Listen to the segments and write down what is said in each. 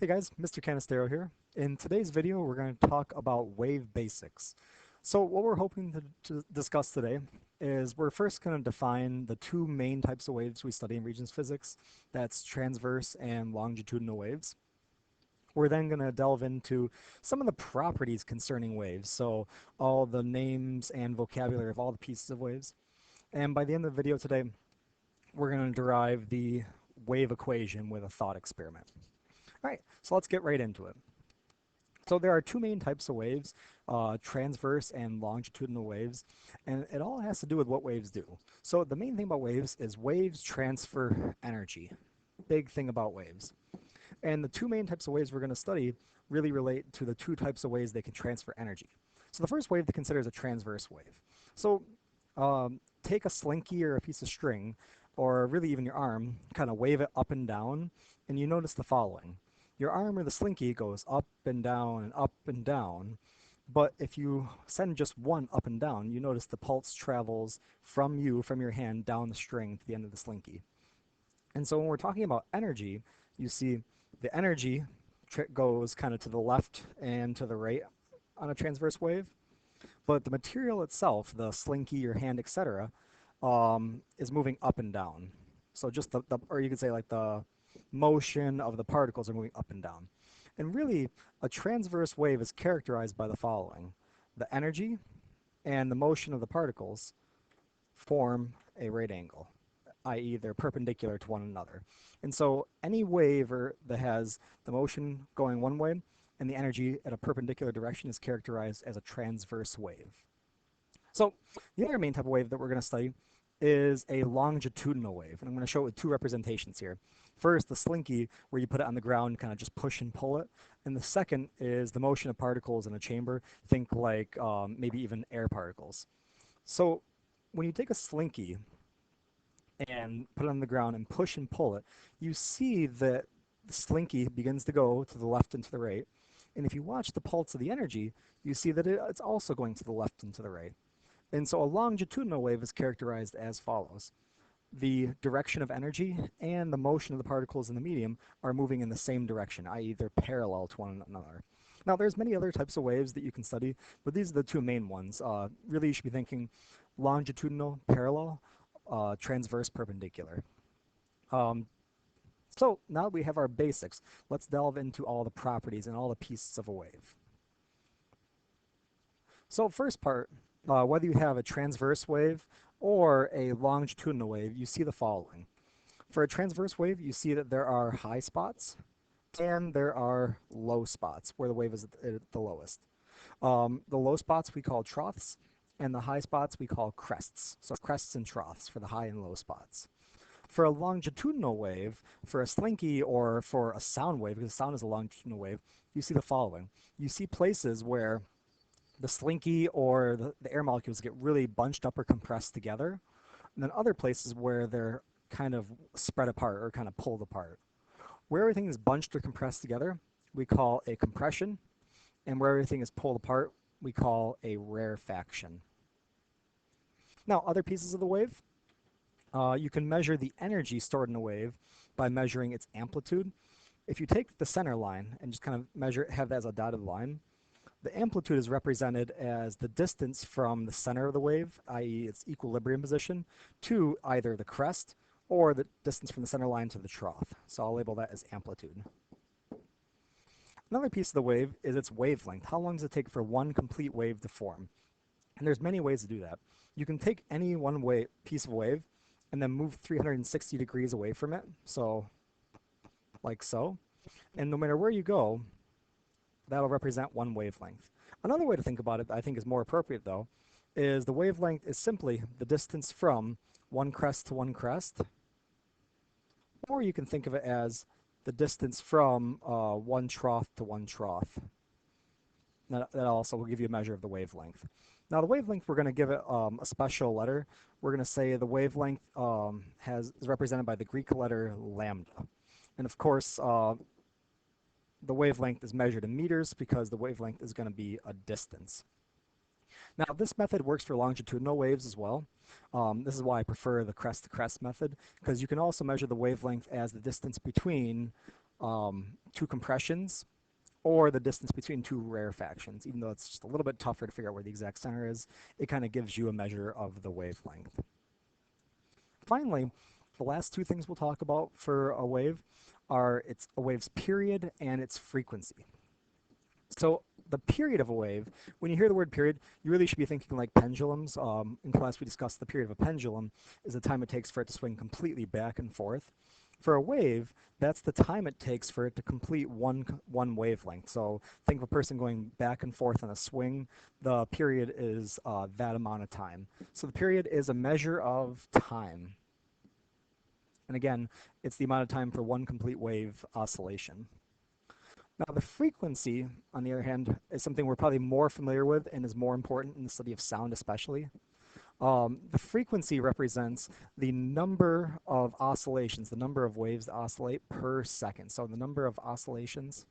Hey guys, Mr. Canistero here. In today's video, we're going to talk about wave basics. So what we're hoping to discuss today is we're first going to define the two main types of waves we study in regions physics. That's transverse and longitudinal waves. We're then going to delve into some of the properties concerning waves, so all the names and vocabulary of all the pieces of waves. And by the end of the video today, we're going to derive the wave equation with a thought experiment. All right, so let's get right into it. So there are two main types of waves, transverse and longitudinal waves, and it all has to do with what waves do. So the main thing about waves is waves transfer energy. Big thing about waves. And the two main types of waves we're going to study really relate to the two types of ways they can transfer energy. So the first wave to consider is a transverse wave. So take a slinky or a piece of string, or really even your arm, kind of wave it up and down, and you notice the following. Your arm or the slinky goes up and down, but if you send just one up and down, you notice the pulse travels from your hand, down the string to the end of the slinky. And so when we're talking about energy, you see the energy goes kind of to the left and to the right on a transverse wave, but the material itself, the slinky, your hand, etc., is moving up and down. So just or you could say like the motion of the particles are moving up and down. And really, a transverse wave is characterized by the following. The energy and the motion of the particles form a right angle, i.e. they're perpendicular to one another. And so any wave that has the motion going one way and the energy at a perpendicular direction is characterized as a transverse wave. So the other main type of wave that we're going to study is a longitudinal wave. And I'm going to show it with two representations here. First, the slinky, where you put it on the ground, kind of just push and pull it. And the second is the motion of particles in a chamber. Think like maybe even air particles. So when you take a slinky and put it on the ground and push and pull it, you see that the slinky begins to go to the left and to the right. And if you watch the pulse of the energy, you see that it's also going to the left and to the right. And so a longitudinal wave is characterized as follows. The direction of energy and the motion of the particles in the medium are moving in the same direction, i.e. they're parallel to one another. Now there's many other types of waves that you can study, but these are the two main ones. Really you should be thinking longitudinal, parallel, transverse, perpendicular. Um, so now that we have our basics, let's delve into all the properties and all the pieces of a wave. So first part, whether you have a transverse wave or a longitudinal wave, you see the following. For a transverse wave, you see that there are high spots and there are low spots where the wave is at the lowest. The low spots we call troughs, and the high spots we call crests. So crests and troughs for the high and low spots. For a longitudinal wave, for a slinky or for a sound wave, because sound is a longitudinal wave, you see the following. You see places where the slinky or the air molecules get really bunched up or compressed together, and then other places where they're kind of spread apart or kind of pulled apart. Where everything is bunched or compressed together, we call a compression, and where everything is pulled apart, we call a rarefaction. Now, other pieces of the wave, you can measure the energy stored in a wave by measuring its amplitude. If you take the center line and just kind of have that as a dotted line, the amplitude is represented as the distance from the center of the wave, i.e. its equilibrium position, to either the crest or the distance from the center line to the trough. So I'll label that as amplitude. Another piece of the wave is its wavelength. How long does it take for one complete wave to form? And there's many ways to do that. You can take any one piece of wave and then move 360 degrees away from it, so like so. And no matter where you go, that'll represent one wavelength. Another way to think about it that I think is more appropriate though, is the wavelength is simply the distance from one crest to one crest, or you can think of it as the distance from one trough to one trough. That also will give you a measure of the wavelength. Now the wavelength, we're going to give it a special letter. We're going to say the wavelength is represented by the Greek letter lambda. And of course, the wavelength is measured in meters because the wavelength is going to be a distance. Now this method works for longitudinal waves as well. This is why I prefer the crest-to-crest method, because you can also measure the wavelength as the distance between two compressions, or the distance between two rarefactions. Even though it's just a little bit tougher to figure out where the exact center is, it kind of gives you a measure of the wavelength. Finally, the last two things we'll talk about for a wave are a wave's period and its frequency. So the period of a wave, when you hear the word period, you really should be thinking like pendulums. In class we discussed the period of a pendulum is the time it takes for it to swing completely back and forth. For a wave, that's the time it takes for it to complete one wavelength. So think of a person going back and forth on a swing. The period is that amount of time. So the period is a measure of time. And again, it's the amount of time for one complete wave oscillation. Now, the frequency, on the other hand, is something we're probably more familiar with and is more important in the study of sound especially. The frequency represents the number of oscillations, the number of waves that oscillate per second. So the number of oscillations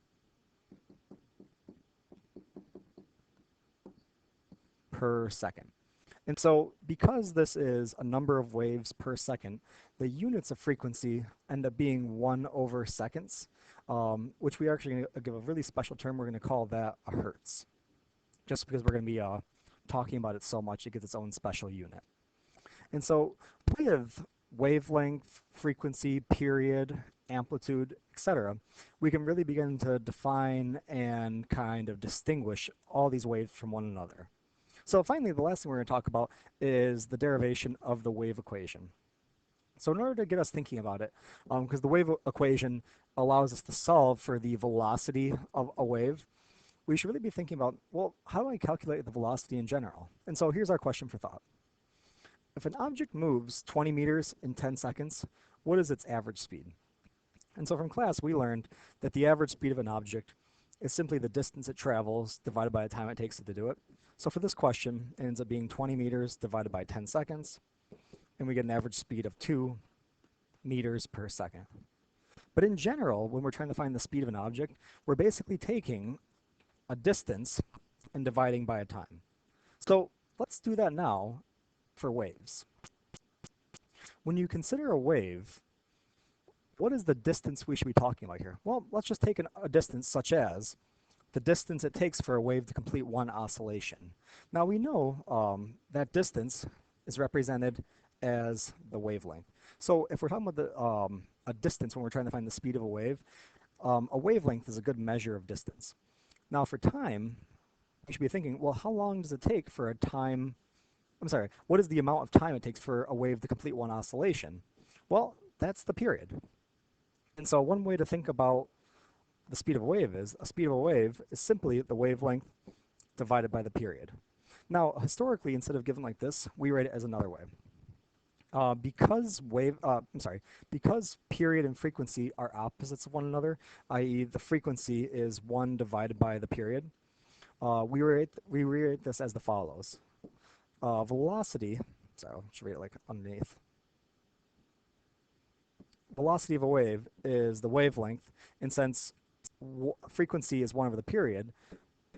per second. And so because this is a number of waves per second, the units of frequency end up being 1/seconds, which we are actually going to give a really special term. We're going to call that a hertz, just because we're going to be talking about it so much, it gets its own special unit. And so with wavelength, frequency, period, amplitude, etc., we can really begin to define and kind of distinguish all these waves from one another. So finally, the last thing we're going to talk about is the derivation of the wave equation. So in order to get us thinking about it, because the wave equation allows us to solve for the velocity of a wave, we should really be thinking about, well, how do I calculate the velocity in general? And so here's our question for thought. If an object moves 20 meters in 10 seconds, what is its average speed? And so from class, we learned that the average speed of an object is simply the distance it travels divided by the time it takes it to do it. So for this question, it ends up being 20 meters divided by 10 seconds, and we get an average speed of 2 meters per second. But in general, when we're trying to find the speed of an object, we're basically taking a distance and dividing by a time. So let's do that now for waves. When you consider a wave, what is the distance we should be talking about here? Well, let's just take a distance such as the distance it takes for a wave to complete one oscillation. Now we know that distance is represented as the wavelength. So if we're talking about a distance when we're trying to find the speed of a wavelength is a good measure of distance. Now for time, we should be thinking, well, how long does it take for what is the amount of time it takes for a wave to complete one oscillation? Well, that's the period. And so one way to think about the speed of a wave is simply the wavelength divided by the period. Now, historically, instead of given like this, we write it as another way. Because period and frequency are opposites of one another, i.e. the frequency is 1 divided by the period, we rewrite this as the follows. Velocity, so I should read it like underneath. Velocity of a wave is the wavelength, and since frequency is 1 over the period,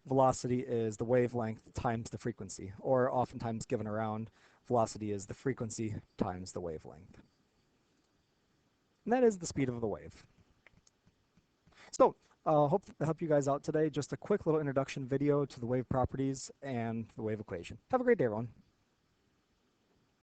velocity is the wavelength times the frequency, or oftentimes given around, velocity is the frequency times the wavelength. And that is the speed of the wave. So, hope to help you guys out today. Just a quick little introduction video to the wave properties and the wave equation. Have a great day, everyone.